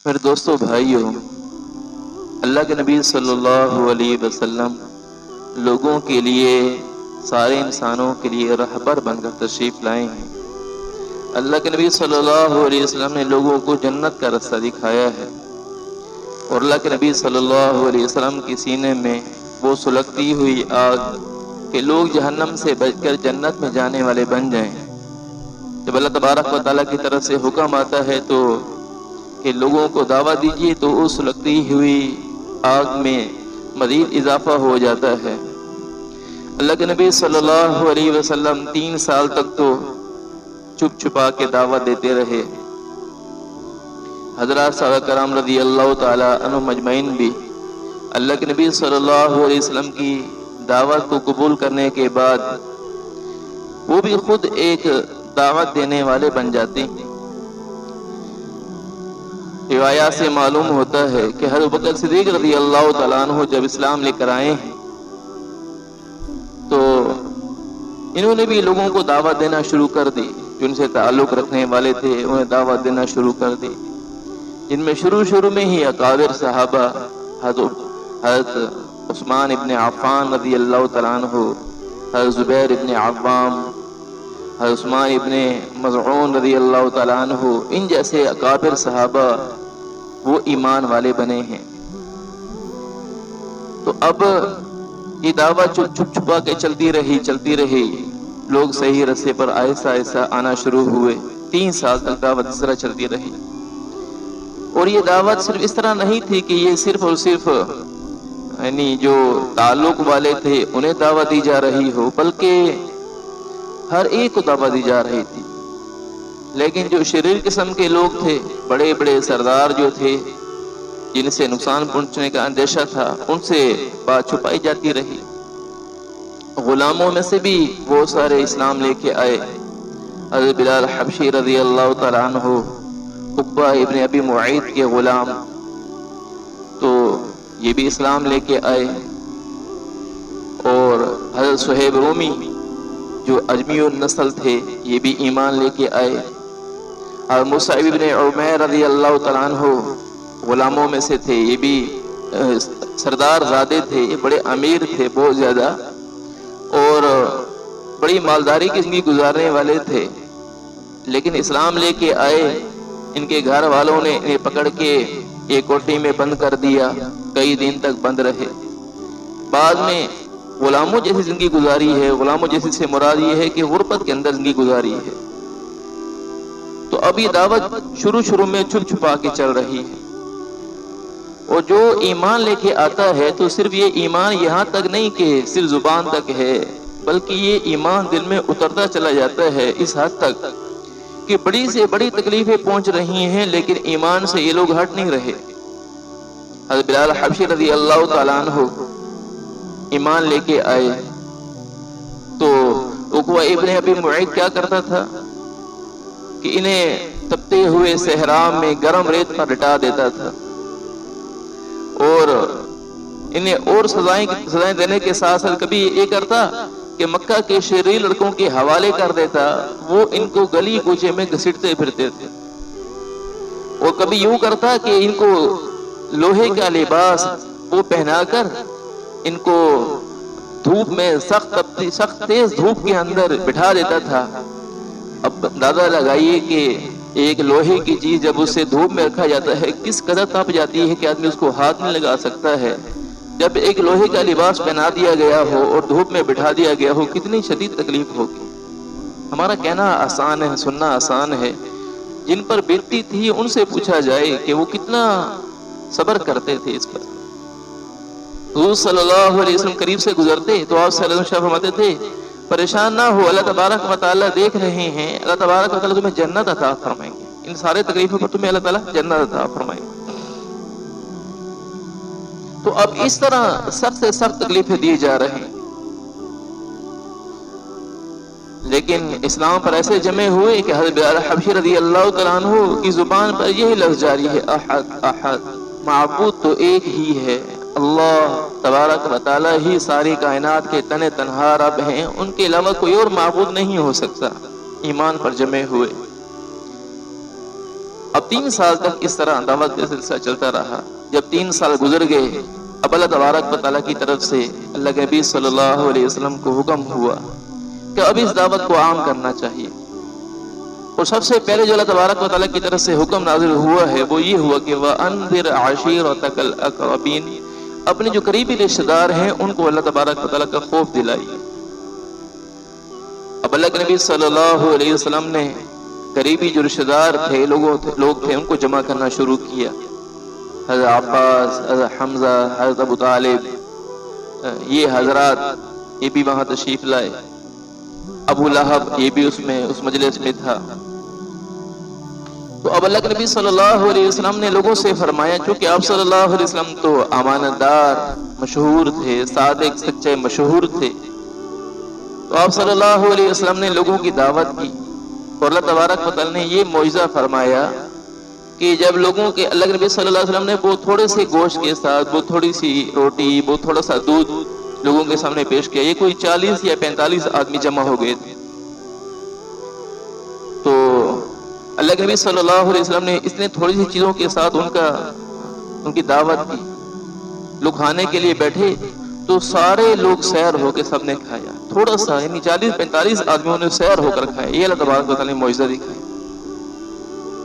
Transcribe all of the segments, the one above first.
میرے دوستو بھائیو، اللہ کے نبی صلی اللہ علیہ وسلم لوگوں کے لیے، سارے انسانوں کے لیے رہبر بن کر تشریف لائے ہیں۔ اللہ کے نبی صلی اللہ علیہ وسلم نے لوگوں کو جنت کا راستہ دکھایا ہے، اور اللہ کے نبی صلی اللہ علیہ وسلم کے سینے میں وہ سلگتی ہوئی آگ کہ لوگ جہنم سے بچ کر جنت میں جانے والے بن جائیں۔ جب اللہ تبارک و تعالیٰ کی طرف سے حکم آتا ہے تو کہ لوگوں کو دعوت دیجیے، تو اس سلگتی ہوئی آگ میں مزید اضافہ ہو جاتا ہے۔ اللہ کے نبی صلی اللہ علیہ وسلم 3 سال تک تو چھپ چھپا کے دعوت دیتے رہے۔ حضرات صحابہ کرام رضی اللہ تعالی عنہم مجمعین بھی اللہ کے نبی صلی اللہ علیہ وسلم کی دعوت کو قبول کرنے کے بعد وہ بھی خود ایک دعوت دینے والے بن جاتے ہیں۔ روایات سے معلوم ہوتا ہے کہ حضرت بکر صدیق رضی اللہ تعالیٰ عنہ جب اسلام لے کر آئے ہیں تو انہوں نے بھی لوگوں کو دعوت دینا شروع کر دی، جو ان سے تعلق رکھنے والے تھے انہیں دعوت دینا شروع کر دی، جن میں شروع میں ہی اکابر صحابہ حضرت عثمان ابن عفان رضی اللہ تعالیٰ عنہ، حضرت زبیر ابن عوام، حضرت عثمان ابن مظعون رضی اللہ تعالیٰ عنہ، ان جیسے اکابر صحابہ وہ ایمان والے بنے ہیں۔ تو اب یہ دعوت چھپ چھپا کے چلتی رہی، لوگ صحیح رستے پر آہستہ آہستہ آنا شروع ہوئے۔ 3 سال تک دعوت اس طرح چلتی رہی، اور یہ دعوت صرف اس طرح نہیں تھی کہ یہ صرف اور صرف یعنی جو تعلق والے تھے انہیں دعوت دی جا رہی ہو، بلکہ ہر ایک کو دعوت دی جا رہی تھی۔ لیکن جو شریر قسم کے لوگ تھے، بڑے بڑے سردار جو تھے جن سے نقصان پہنچنے کا اندیشہ تھا، ان سے بات چھپائی جاتی رہی۔ غلاموں میں سے بھی وہ سارے اسلام لے کے آئے۔ حضرت بلال حبشی رضی اللہ تعالیٰ عنہ، عقبہ ابن ابی معیط کے غلام، تو یہ بھی اسلام لے کے آئے، اور حضرت صہیب رومی جو اجمی النسل تھے یہ بھی ایمان لے کے آئے، اور مصعب ابن عمیر رضی اللہ تعالیٰ عنہ غلاموں میں سے تھے، یہ بھی سردار زادے تھے، یہ بڑے امیر تھے بہت زیادہ، اور بڑی مالداری کی زندگی گزارنے والے تھے، لیکن اسلام لے کے آئے۔ ان کے گھر والوں نے انہیں پکڑ کے ایک کوٹھی میں بند کر دیا، کئی دن تک بند رہے۔ بعد میں غلاموں جیسی زندگی گزاری ہے، غلاموں جیسی سے مراد یہ ہے کہ غربت کے اندر زندگی گزاری ہے۔ تو اب یہ دعوت شروع میں چھپ چھپا کے چل رہی ہے، اور جو ایمان لے کے آتا ہے تو صرف یہ ایمان یہاں تک نہیں کہ صرف زبان تک ہے، بلکہ یہ ایمان دل میں اترتا چلا جاتا ہے اس حد تک کہ بڑی سے بڑی تکلیفیں پہنچ رہی ہیں، لیکن ایمان سے یہ لوگ ہٹ نہیں رہے۔ حضرت بلال حبشی رضی اللہ تعالیٰ عنہ ایمان لے کے آئے تو عقبہ ابن ابی معیط کیا کرتا تھا کہ انہیں تپتے ہوئے صحرا میں گرم ریت پر لٹا دیتا تھا، اور انہیں اور سزائیں دینے کے ساتھ ساتھ کبھی یہ کرتا کہ مکہ کے شریر لڑکوں کے حوالے کر دیتا، وہ ان کو گلی کوچے میں گھسیٹتے پھرتے تھے، اور کبھی یوں کرتا کہ ان کو لوہے کا لباس وہ پہنا کر ان کو دھوپ میں سخت تیز دھوپ کے اندر بٹھا دیتا تھا۔ اب اندازہ لگائیے کہ ایک لوہے کی چیز جب اسے دھوپ میں رکھا جاتا ہے کس قدر تپ جاتی ہے کہ آدمی اس کو ہاتھ میں لگا سکتا ہے۔ جب ایک لوہے کا لباس پہنا دیا گیا ہو اور دھوپ میں بٹھا دیا گیا ہو، کتنی شدید تکلیف ہوگی۔ ہمارا کہنا آسان ہے، سننا آسان ہے، جن پر بیتتی تھی ان سے پوچھا جائے کہ وہ کتنا صبر کرتے تھے اس پر۔ حضور صلی اللہ علیہ وسلم قریب سے گزرتے تو آپ صلی اللہ علیہ وسلم فرماتے تھے پریشان نہ ہو، اللہ تبارک و تعالیٰ دیکھ رہے ہیں، اللہ تبارک و تعالیٰ تمہیں جنت عطا فرمائیں گے، ان سارے تکلیفوں پر تمہیں اللہ تعالیٰ جنت عطا فرمائیں گے۔ تو اب اس طرح سخت سے سخت تکلیفیں دی جا رہے ہیں، لیکن اسلام پر ایسے جمع ہوئے کہ حضرت بلال حبشی رضی اللہ تعالیٰ عنہ کی زبان پر یہی لفظ جاری ہے، احد احد، معبود تو ایک ہی ہے، اللہ تبارک و تعالیٰ ہی ساری کائنات کے تن تنہا رب ہیں، ان کے علاوہ کوئی اور معبود نہیں ہو سکتا۔ ایمان پر جمع ہوئے، اب 3 سال تک اس طرح دعوت کا سلسلہ چلتا رہا. جب 3 سال گزر گئے، اب اللہ تبارک و تعالیٰ کی طرف سے اللہ کے نبی صلی اللہ علیہ وسلم کو حکم ہوا کہ اب اس دعوت کو عام کرنا چاہیے. اور سب سے پہلے جو اللہ تبارک و تعالیٰ کی طرف سے حکم نازل ہوا ہے وہ یہ ہوا کہ وَأَنذِرْ عَشِيرَتَكَ الْأَقْرَبِينَ، اپنے جو قریبی رشتہ دار ہیں ان کو اللہ تبارک و تعالیٰ کا خوف دلائیے. اب اللہ کے نبی صلی اللہ علیہ وسلم نے قریبی جو رشتہ دار تھے لوگ تھے ان کو جمع کرنا شروع کیا. حضرت عباس، حضرت حمزہ، حضرت ابو طالب، یہ حضرات یہ بھی وہاں تشریف لائے. ابو لہب یہ بھی اس مجلس میں تھا. تو اب اللہ کے نبی صلی اللہ علیہ وسلم نے لوگوں سے فرمایا، چونکہ آپ صلی اللہ علیہ وسلم تو امانت دار مشہور تھے، صادق سچے مشہور تھے، تو آپ صلی اللہ علیہ وسلم نے لوگوں کی دعوت کی. اور اللہ تبارک و تعالیٰ نے یہ معجزہ فرمایا کہ جب لوگوں کے اللہ کے نبی صلی اللہ علیہ وسلم نے وہ تھوڑے سے گوشت کے ساتھ وہ تھوڑی سی روٹی وہ تھوڑا سا دودھ لوگوں کے سامنے پیش کیا، یہ کوئی 40 یا 45 آدمی جمع ہو گئے تھے. تو اللہ کے نبی صلی اللہ علیہ وسلم نے اتنے تھوڑی سی چیزوں کے ساتھ ان کی دعوت کی. لوگ کھانے کے لیے بیٹھے تو سارے لوگ سیر ہو کے سب نے کھایا. تھوڑا سا یعنی 40-45 آدمیوں نے سیر ہو کر کھایا. یہ اللہ تبارک و تعالیٰ نے معجزہ دکھایا.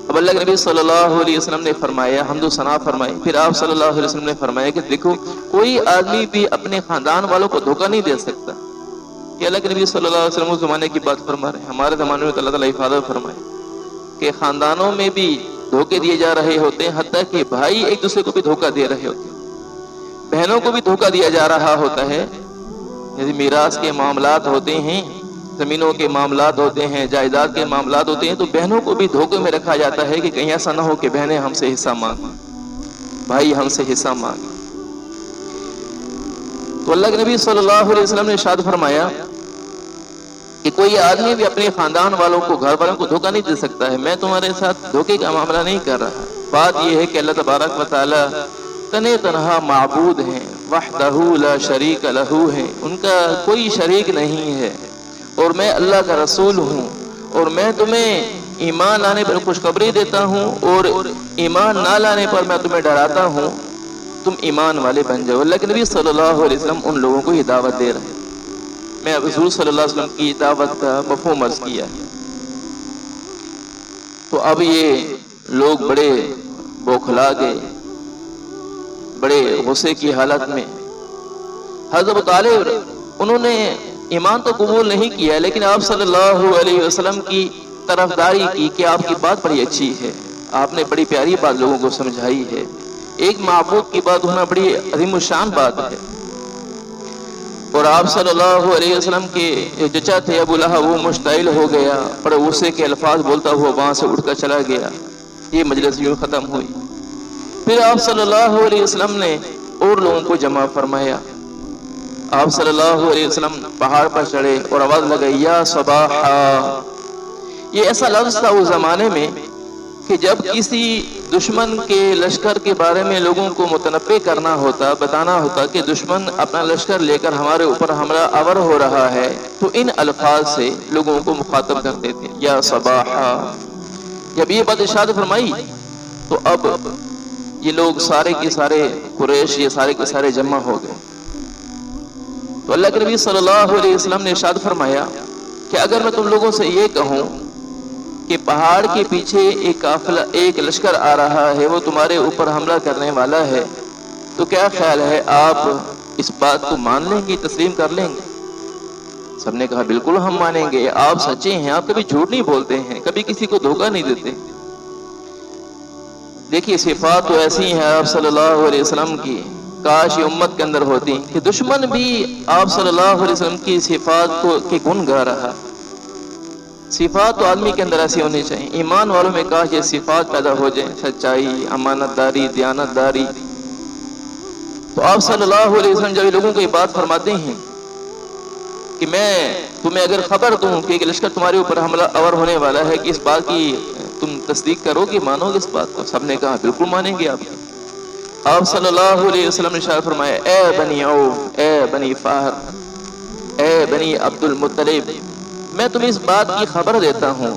اب اللہ کے نبی صلی اللہ علیہ وسلم نے فرمایا، حمد و ثنا فرمائی. پھر آپ صلی اللہ علیہ وسلم نے فرمایا کہ دیکھو کوئی آدمی بھی اپنے خاندان والوں کو دھوکہ نہیں دے سکتا. یہ اللہ کے نبی صلی اللہ علیہ وسلم اس زمانے کی بات فرما رہے ہیں. ہمارے زمانے میں اللہ تعالیٰ حفاظت فرمائے کہ خاندانوں میں بھی دھوکے دیے جا رہے ہوتے ہیں، حتیٰ کہ بھائی ایک دوسرے کو بھی دھوکہ دے رہے ہوتے ہیں، بہنوں کو بھی دھوکہ دیا جا رہا ہوتا ہے. جیسے میراث کے معاملات ہوتے ہیں، زمینوں کے معاملات ہوتے ہیں، جائیداد کے معاملات ہوتے ہیں، تو بہنوں کو بھی دھوکے میں رکھا جاتا ہے کہ کہیں ایسا نہ ہو کہ بہنیں ہم سے حصہ مانگیں، بھائی ہم سے حصہ مانگیں. تو اللہ کے نبی صلی اللہ علیہ وسلم نے ارشاد فرمایا کہ کوئی آدمی بھی اپنے خاندان والوں کو گھر والوں کو دھوکہ نہیں دے سکتا ہے. میں تمہارے ساتھ دھوکے کا معاملہ نہیں کر رہا. بات یہ ہے کہ اللہ تبارک و تعالی تنے تنہا معبود ہیں، وحدہ لا شریک لہ ہیں، ان کا کوئی شریک نہیں ہے. اور میں اللہ کا رسول ہوں، اور میں تمہیں ایمان لانے پر خوشخبری دیتا ہوں اور ایمان نہ لانے پر میں تمہیں ڈراتا ہوں. تم ایمان والے بن جاؤ. اللہ کے نبی صلی اللہ علیہ وسلم ان لوگوں کو یہ دعوت دے رہے ہیں. میں حضور صلی اللہ علیہ وسلم کی دعوت کا مفہوم عرض کیا. تو اب یہ لوگ بڑے بوکھلا گئے، بڑے غصے کی حالت میں. حضرت ابو طالب انہوں نے ایمان تو قبول نہیں کیا، لیکن آپ صلی اللہ علیہ وسلم کی طرفداری کی کہ آپ کی بات بڑی اچھی ہے، آپ نے بڑی پیاری بات لوگوں کو سمجھائی ہے. ایک معبود کی بات ہونا بڑی عظیم الشان بات ہے. اور آپ صلی اللہ علیہ وسلم کے جو چچا تھے ابو لہب وہ مشتعل ہو گیا، بڑے غصے کے الفاظ بولتا ہوا وہاں سے اٹھ کر چلا گیا. یہ مجلس یوں ختم ہوئی. پھر آپ صلی اللہ علیہ وسلم نے اور لوگوں کو جمع فرمایا. آپ صلی اللہ علیہ وسلم پہاڑ پر چڑھے اور آواز لگائی یا صباحا. یہ ایسا لفظ تھا اس زمانے میں کہ جب کسی دشمن کے لشکر کے بارے میں لوگوں کو متنبع کرنا ہوتا، بتانا ہوتا کہ دشمن اپنا لشکر لے کر ہمارے اوپر حملہ آور ہو رہا ہے، تو ان الفاظ سے لوگوں کو مخاطب کرتے تھے، یا صباحا. جب یہ بات ارشاد فرمائی تو اب یہ لوگ سارے کے سارے قریش یہ سارے کے سارے جمع ہو گئے. تو اللہ کے نبی صلی اللہ علیہ وسلم نے ارشاد فرمایا کہ اگر میں تم لوگوں سے یہ کہوں کہ پہاڑ کے پیچھے ایک قافلہ ایک لشکر آ رہا ہے، وہ تمہارے اوپر حملہ کرنے والا ہے، تو کیا خیال ہے آپ اس بات کو مان لیں گے، تسلیم کر لیں گے؟ سب نے کہا بالکل ہم مانیں گے، آپ سچے ہیں، آپ کبھی جھوٹ نہیں بولتے ہیں، کبھی کسی کو دھوکہ نہیں دیتے. دیکھیے صفات تو ایسی ہیں آپ صلی اللہ علیہ وسلم کی، کاش یہ امت کے اندر ہوتی کہ دشمن بھی آپ صلی اللہ علیہ وسلم کی صفات کو کے گن گا رہا. صفات تو آدمی کے اندر ایسی ہونی چاہیے. ایمان والوں میں کاش یہ صفات پیدا ہو جائیں، سچائی، امانت داری، دیانت داری. تو آپ صلی اللہ علیہ وسلم جب لوگوں کو یہ بات فرماتے ہیں کہ میں تمہیں اگر خبر دوں کہ ایک لشکر تمہارے اوپر حملہ آور ہونے والا ہے کہ اس بات کی تم تصدیق کرو گے، مانو گے اس بات کو؟ سب نے کہا بالکل مانیں گے. آپ صلی اللہ علیہ وسلم نے ارشاد فرمایا اے بنی عوف، اے بنی فہر، اے بنی عبد المطلب، میں تمہیں اس بات کی خبر دیتا ہوں،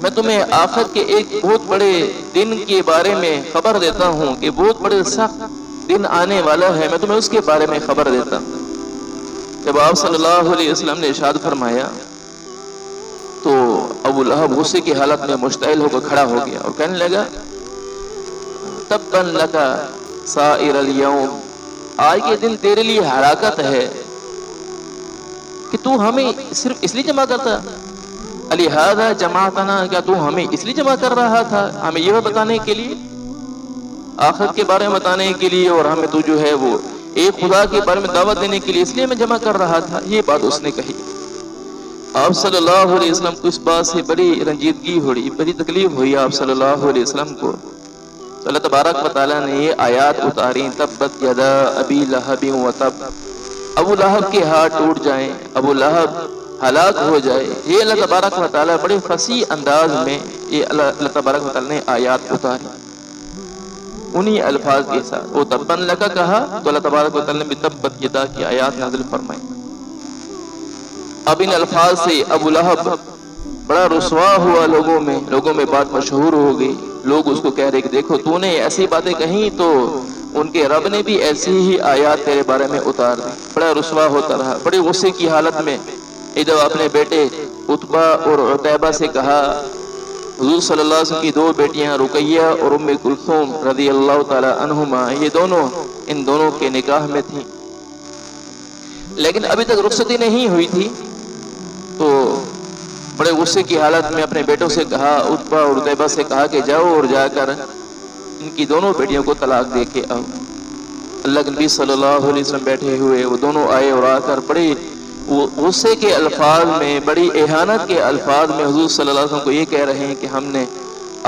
میں تمہیں آخرت کے ایک بہت بڑے دن کے بارے میں خبر دیتا ہوں کہ بہت بڑے سخت دن آنے والا ہے، میں تمہیں اس کے بارے میں خبر دیتا ہوں۔ جب آپ صلی اللہ علیہ وسلم نے ارشاد فرمایا تو ابو لہب غصے کی حالت میں مشتعل ہو کر کھڑا ہو گیا اور کہنے لگا تبا لک سائر الیوم، آج کے دن تیرے لیے ہلاکت ہے کہ تو ہمیں صرف اس لیے جمع کرتا، لہذا جماعتنا، کیا تو ہمیں اس لیے جمع کر رہا تھا، ہمیں یہ بتانے کے لیے، آخرت کے بارے میں بتانے کے لیے، اور ہمیں تو جو ہے وہ ایک خدا کے بارے میں دعوت دینے کے لیے اس لیے میں جمع کر رہا تھا۔ یہ بات اس نے کہی۔ آپ صلی اللہ علیہ وسلم کو اس بات سے بڑی رنجیدگی ہوئی، بڑی تکلیف ہوئی آپ صلی اللہ علیہ وسلم کو۔ تو اللہ تبارک و تعالیٰ نے یہ آیات اتاری، تبت یدا ابی لہب وتب، ابو لہب کے ہاتھ ٹوٹ جائیں، ابو لہب ہلاک ہو جائے۔ یہ اللہ تبارک و تعالیٰ بڑے فصیح انداز میں یہ اللہ تبارک و تعالیٰ نے آیات اتاری انہی الفاظ کے ساتھ۔ وہ تبن لکا کہا تو اللہ تبارک و تعالیٰ نے بھی تبت یدا کی آیات نازل فرمائی۔ اب ان الفاظ سے ابو لہب بڑا رسوا ہوا، لوگوں میں بات مشہور ہو گئی، لوگ اس کو کہہ رہے کہ دیکھو تو نے ایسی باتیں کہیں تو ان کے رب نے بھی ایسی ہی آیات تیرے بارے میں اتار دی۔ بڑا رسوا ہوتا رہا، بڑے غصے کی حالت میں جب اپنے بیٹے عتبہ اور عتیبہ سے کہا، حضور صلی اللہ علیہ وسلم کی دو بیٹیاں رقیہ اور ام کلثوم رضی اللہ تعالی عنہما، یہ دونوں ان دونوں کے نکاح میں تھیں، لیکن ابھی تک رخصتی نہیں ہوئی تھی۔ تو بڑے غصے کی حالت میں اپنے بیٹوں سے کہا، عتبہ اور عتیبہ سے کہا کہ جاؤ اور جا کر ان کی دونوں بیٹیوں کو طلاق دے کے آؤ۔ اللہ کے نبی صلی اللہ علیہ وسلم بیٹھے ہوئے، وہ دونوں آئے اور آ کر بڑے غصے کے الفاظ میں، بڑی اہانت کے الفاظ میں حضور صلی اللہ علیہ وسلم کو یہ کہہ رہے ہیں کہ ہم نے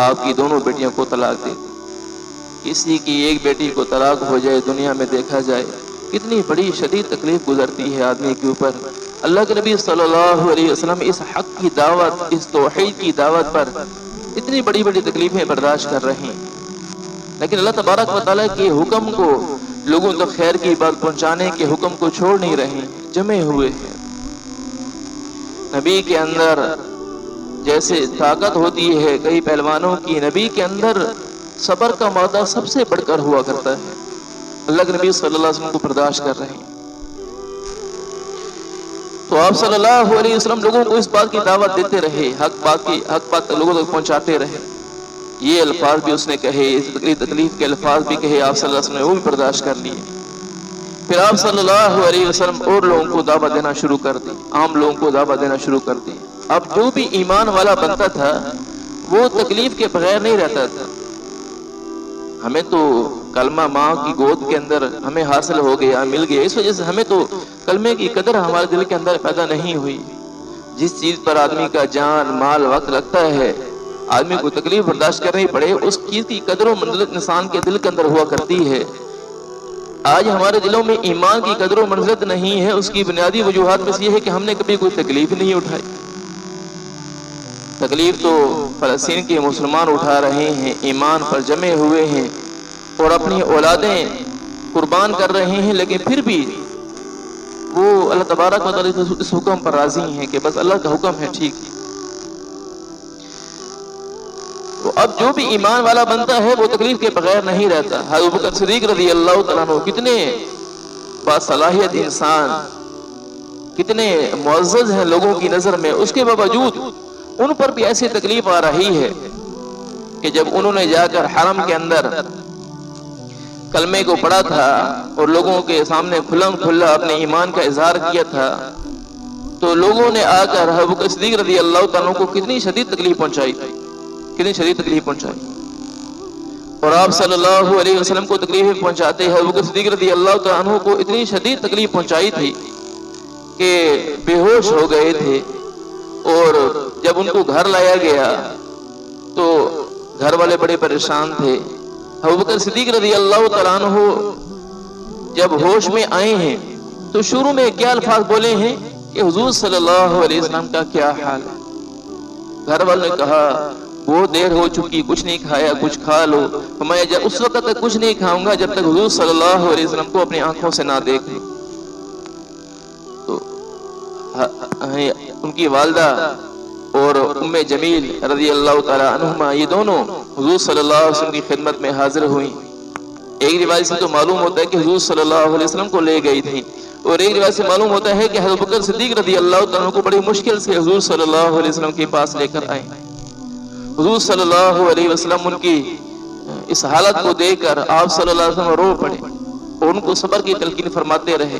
آپ کی دونوں بیٹیوں کو طلاق دے دی۔ کسی کی ایک بیٹی کو طلاق ہو جائے، دنیا میں دیکھا جائے کتنی بڑی شدید تکلیف گزرتی ہے آدمی کے اوپر۔ اللہ کے نبی صلی اللہ علیہ وسلم اس حق کی دعوت، اس توحید کی دعوت پر اتنی بڑی بڑی تکلیفیں برداشت کر رہے ہیں، لیکن اللہ تبارک و تعالیٰ کے حکم کو، لوگوں تک خیر کی بات پہنچانے کے حکم کو چھوڑ نہیں رہے، جمے ہوئے ہیں۔ نبی کے اندر جیسے طاقت ہوتی ہے کئی پہلوانوں کی، نبی کے اندر صبر کا مادہ سب سے بڑھ کر ہوا کرتا ہے۔ اللہ کے نبی صلی اللہ علیہ وسلم کو برداشت کر رہے ہیں۔ تو آپ صلی اللہ علیہ وسلم لوگوں کو اس بات کی دعوت دیتے رہے، حق بات لوگوں تک پہنچاتے رہے۔ یہ الفاظ بھی اس نے کہے، اس تکلیف کے الفاظ بھی کہے آپ صلی اللہ علیہ وسلم نے، وہ بھی برداشت کر لیے۔ پھر آپ صلی اللہ علیہ وسلم اور لوگوں کو دعوت دینا شروع کر دی، عام لوگوں کو دعوت دینا شروع کر دی۔ اب جو بھی ایمان والا بنتا تھا وہ تکلیف کے بغیر نہیں رہتا تھا۔ ہمیں تو کلمہ ماں کی گود کے اندر ہمیں حاصل ہو گیا، مل گیا، اس وجہ سے ہمیں تو کلمے کی قدر ہمارے دل کے اندر پیدا نہیں ہوئی۔ جس چیز پر آدمی کا جان، مال، وقت لگتا ہے، آدمی کو تکلیف برداشت کرنی پڑے، اس چیز کی قدر و منزلت انسان کے دل کے اندر ہوا کرتی ہے۔ آج ہمارے دلوں میں ایمان کی قدر و منزلت نہیں ہے، اس کی بنیادی وجوہات میں سے یہ ہے کہ ہم نے کبھی کوئی تکلیف نہیں اٹھائی۔ تکلیف تو فلسطین کے مسلمان اٹھا رہے ہیں، ایمان پر جمے ہوئے ہیں اور اپنی اولادیں قربان کر رہے ہیں، لیکن پھر بھی وہ اللہ تبارک و تعالیٰ اس حکم پر راضی ہیں کہ بس اللہ کا حکم ہے، ٹھیک ہے۔ تو اب جو بھی ایمان والا بنتا ہے وہ تکلیف کے بغیر نہیں رہتا۔ حضرت ابوبکر صدیق رضی اللہ تعالیٰ عنہ کتنے باصلاحیت انسان، کتنے معزز ہیں لوگوں کی نظر میں، اس کے باوجود ان پر بھی ایسی تکلیف آ رہی ہے کہ جب انہوں نے جا کر حرم کے اندر کلمے کو پڑھا تھا اور لوگوں کے سامنے کھلم کھلا اپنے ایمان کا اظہار کیا تھا، تو لوگوں نے آ کر حضرت ابوبکر صدیق رضی اللہ تعالیٰ عنہ کو کتنی شدید تکلیف پہنچائی تھی، کتنی شدید تکلیف پہنچائی۔ اور آپ صلی اللہ علیہ وسلم کو تکلیف پہنچاتے ہیں، حضرت ابوبکر صدیق رضی اللہ تعالیٰ عنہ کو اتنی شدید تکلیف پہنچائی تھی کہ بے ہوش ہو گئے تھے، اور جب ان کو گھر لایا گیا تو گھر والے بڑے پریشان تھے۔ ابوبکر صدیق رضی اللہ تعالیٰ عنہ جب ہوش میں آئے ہیں تو شروع میں کیا الفاظ بولے ہیں کہ حضور صلی اللہ علیہ وسلم کا کیا حال ہے۔ گھر والوں نے کہا بہت دیر ہو چکی، کچھ نہیں کھایا، کچھ کھا لو۔ میں اس وقت تک کچھ نہیں کھاؤں گا جب تک حضور صلی اللہ علیہ وسلم کو اپنی آنکھوں سے نہ دیکھ لوں۔ تو ان کی والدہ اور ام جمیل رضی اللہ تعالی عنہما یہ دونوں حضور صلی اللہ علیہ وسلم کی خدمت میں حاضر ہوئیں۔ ایک روایت سے تو معلوم ہوتا ہے کہ حضور صلی اللہ علیہ وسلم کو لے گئی تھی، اور ایک روایت سے معلوم ہوتا ہے کہ حضرت بکر صدیق رضی اللہ تعالیٰ کو بڑی مشکل سے حضور صلی اللہ علیہ وسلم کے پاس لے کر آئے۔ حضور صلی اللہ علیہ وسلم ان کی اس حالت کو دیکھ کر آپ صلی اللہ علیہ وسلم رو پڑے اور ان کو صبر کی تلقین فرماتے رہے۔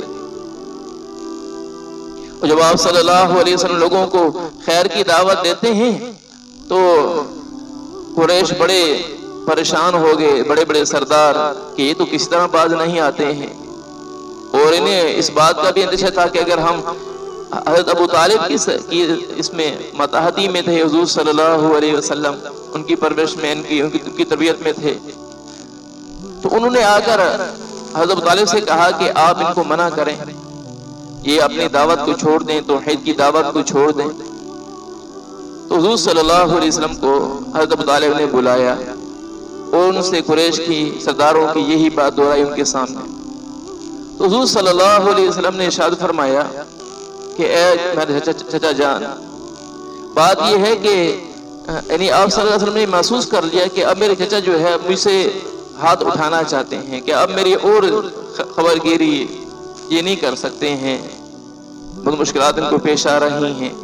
اور جب آپ صلی اللہ علیہ وسلم لوگوں کو خیر کی دعوت دیتے ہیں تو قریش بڑے پریشان ہو گئے، بڑے بڑے سردار، کہ یہ تو کس طرح باز نہیں آتے ہیں، اور انہیں اس بات کا بھی اندیشہ تھا کہ اگر ہم حضرت ابو طالب کی اس میں متحدی میں تھے، حضور صلی اللہ علیہ وسلم ان کی پرورش میں، ان کی تربیت میں تھے، تو انہوں نے آ کر حضرت ابو طالب سے کہا کہ آپ ان کو منع کریں، یہ اپنی دعوت کو چھوڑ دیں، توحید کی دعوت کو چھوڑ دیں۔ تو حضور صلی اللہ علیہ وسلم کو حضرت ابو طالب نے بلایا اور ان سے قریش کی سرداروں کی یہی بات دہرائی ان کے سامنے۔ تو حضور صلی اللہ علیہ وسلم نے ارشاد فرمایا کہ اے میرے چچا جان، بات یہ ہے کہ یعنی آپ صلی اللہ علیہ وسلم نے محسوس کر لیا کہ اب میرے چچا جو ہے مجھ سے ہاتھ اٹھانا چاہتے ہیں، کہ اب میری اور خبر گیری یہ نہیں کر سکتے ہیں، بہت مشکلات ان کو پیش آ رہی ہیں۔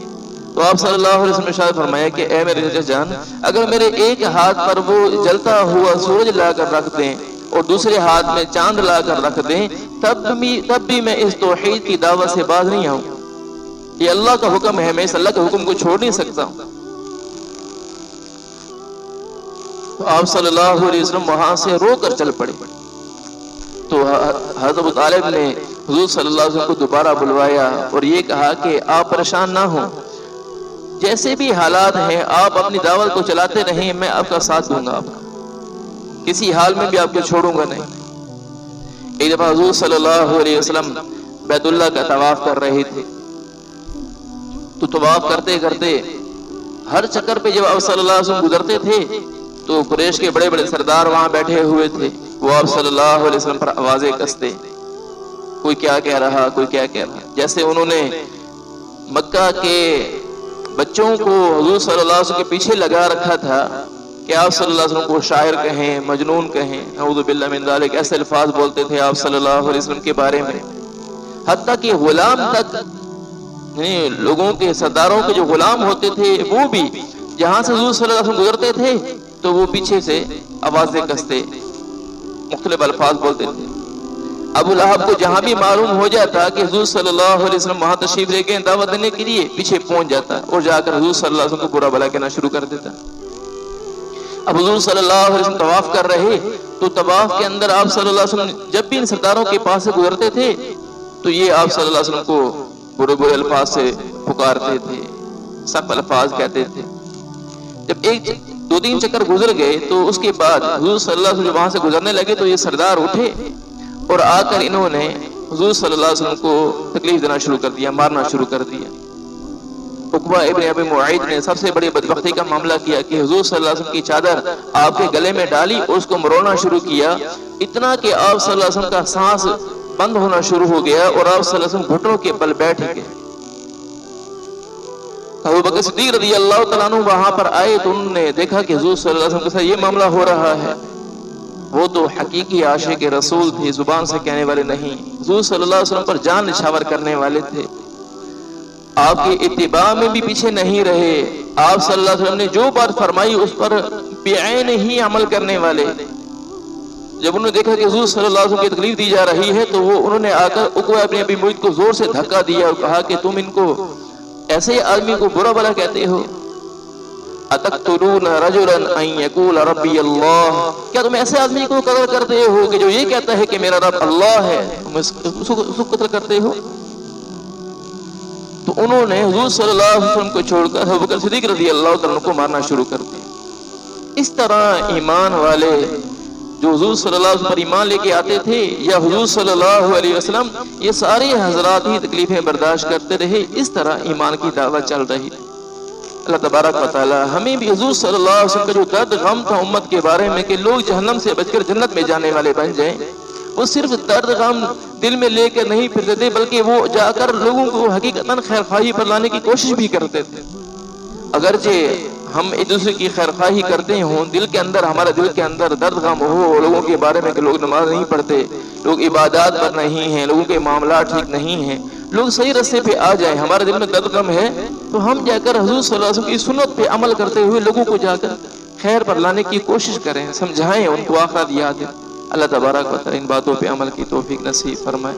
تو آپ صلی اللہ علیہ وسلم نے ارشاد فرمایا کہ اے میرے چچا جان، اگر میرے ایک ہاتھ پر وہ جلتا ہوا سورج لا کر رکھ دیں اور دوسرے ہاتھ میں چاند لا کر رکھ دیں، تب بھی میں اس توحید کی دعوت سے باز نہیں آؤں۔ یہ اللہ کا حکم ہے، میں اس اللہ کے حکم کو چھوڑ نہیں سکتا ہوں۔ تو آپ صلی اللہ علیہ وسلم وہاں سے رو کر چل پڑے۔ تو حضرت ابو طالب نے حضور صلی اللہ علیہ وسلم کو دوبارہ بلوایا اور یہ کہا کہ آپ پریشان نہ ہوں، جیسے بھی حالات ہیں آپ اپنی دعوت کو چلاتے رہیں، میں آپ کا ساتھ دوں گا، آپ کا کسی حال میں بھی آپ کو چھوڑوں گا نہیں۔ ایک دفعہ حضور صلی اللہ علیہ وسلم بیت اللہ کا طواف کر رہے تھے، تو طواف کرتے کرتے ہر چکر پہ جب آپ صلی اللہ علیہ وسلم گزرتے تھے تو قریش کے بڑے بڑے سردار وہاں بیٹھے ہوئے تھے، وہ آپ صلی اللہ علیہ وسلم پر آوازیں کستے، کوئی کیا کہہ رہا، کوئی کیا کہہ رہا، جیسے انہوں نے مکہ کے بچوں کو حضور صلی اللہ علیہ وسلم کے پیچھے لگا رکھا تھا کہ آپ صلی اللہ علیہ وسلم کو شاعر کہیں، مجنون کہیں، اعوذ باللہ من ذالک، ایسے الفاظ بولتے تھے آپ صلی اللہ علیہ وسلم کے بارے میں، حتیٰ کہ غلام تک، یعنی لوگوں کے سرداروں کے جو غلام ہوتے تھے وہ بھی جہاں سے حضور صلی اللہ علیہ وسلم گزرتے تھے تو وہ پیچھے سے آوازیں کستے، مختلف الفاظ بولتے تھے۔ ابو لہب کو جہاں بھی معلوم ہو جاتا کہ حضور صلی اللہ علیہ وسلم وہاں تشریف لے کے دعوت دینے کے لیے، پیچھے پہنچ جاتا اور جا کر حضور صلی اللہ علیہ وسلم کو برا بھلا کہنا شروع کر دیتا۔ اب حضور صلی اللہ علیہ وسلم طواف کر رہے تو طواف کے اندر آپ صلی اللہ علیہ وسلم جب بھی ان سرداروں کے پاس سے گزرتے تھے تو یہ آپ صلی اللہ علیہ وسلم کو برے برے الفاظ سے پکارتے تھے، سخت الفاظ کہتے تھے۔ جب ایک دو تین چکر گزر گئے تو اس کے بعد حضور صلی اللہ علیہ وسلم وہاں سے گزرنے لگے تو یہ سردار اٹھے اور آ کر انہوں نے حضور صلی اللہ علیہ وسلم کو تکلیف دینا شروع کر دیا، مارنا شروع کر دیا۔ عقبہ ابن ابی معیط نے سب سے بڑی بدبختی کا معاملہ کیا کہ حضور صلی اللہ علیہ وسلم کی چادر آپ کے گلے میں ڈالی اور اس کو مروڑنا شروع کیا، اتنا کہ آپ صلی اللہ علیہ وسلم کا سانس بند ہونا شروع ہو گیا اور آپ صلی اللہ علیہ وسلم گھٹنوں کے بل بیٹھ گئے۔ ابو بکر صدیق رضی اللہ تعالیٰ عنہ وہاں پر آئے تو انہوں نے دیکھا کہ حضور صلی اللہ علیہ وسلم کے ساتھ یہ معاملہ ہو رہا ہے۔ وہ تو حقیقی عاشق رسول تھے، زبان سے کہنے والے نہیں، حضور صلی اللہ علیہ وسلم پر جان نچھاور کرنے والے تھے، آپ کے اتباع میں بھی پیچھے نہیں رہے، آپ صلی اللہ علیہ وسلم نے جو بات فرمائی اس پر بعین ہی عمل کرنے والے۔ جب انہوں نے دیکھا کہ حضور صلی اللہ علیہ وسلم کی تکلیف دی جا رہی ہے تو وہ انہوں نے آ کر عقبہ ابن ابی معیط کو زور سے دھکا دیا اور کہا کہ تم ان کو ایسے آدمی کو برا بھلا کہتے ہو، اتقتلون رجلا ان یقول ربی اللہ، کیا تم ایسے آدمی کو قتل کرتے ہو کہ جو یہ کہتا ہے کہ میرا رب اللہ ہے، تم اس کو قتل کرتے ہو؟ تو انہوں نے حضور صلی اللہ علیہ وسلم کو چھوڑ کر ابو بکر صدیق رضی اللہ تعالیٰ عنہ کو مارنا شروع کر دیا۔ اس طرح ایمان والے جو حضور صلی اللہ علیہ وسلم پر ایمان لے کے آتے تھے یا حضور صلی اللہ علیہ وسلم، یہ سارے حضرات ہی تکلیفیں برداشت کرتے رہے، اس طرح ایمان کی دعوت چل رہی۔ اللہ تبارک و تعالی ہمیں بھی حضور صلی اللہ علیہ وسلم کا جو درد غم تھا امت کے بارے میں کہ لوگ جہنم سے بچ کر جنت میں جانے والے بن جائیں، وہ صرف درد غم دل میں لے کر نہیں پھرتے تھے بلکہ وہ جا کر لوگوں کو حقیقتاً خیر خواہی پر لانے کی کوشش بھی کرتے تھے۔ اگرچہ ہم ایک دوسرے کی خیر خواہی کرتے ہوں، دل کے اندر ہمارا دل کے اندر درد غم ہو لوگوں کے بارے میں کہ لوگ نماز نہیں پڑھتے، لوگ عبادات پر نہیں ہیں، لوگوں کے معاملات ٹھیک نہیں ہیں، لوگ صحیح راستے پہ آ جائیں، ہمارے دل میں درد غم ہے تو ہم جا کر حضور صلی اللہ علیہ وسلم کی سنت پہ عمل کرتے ہوئے لوگوں کو جا کر خیر پر لانے کی کوشش کریں، سمجھائیں، ان کو آخرت یاد ہے۔ اللہ تبارک و تعالی ان باتوں پہ عمل کی توفیق نصیب فرمائے۔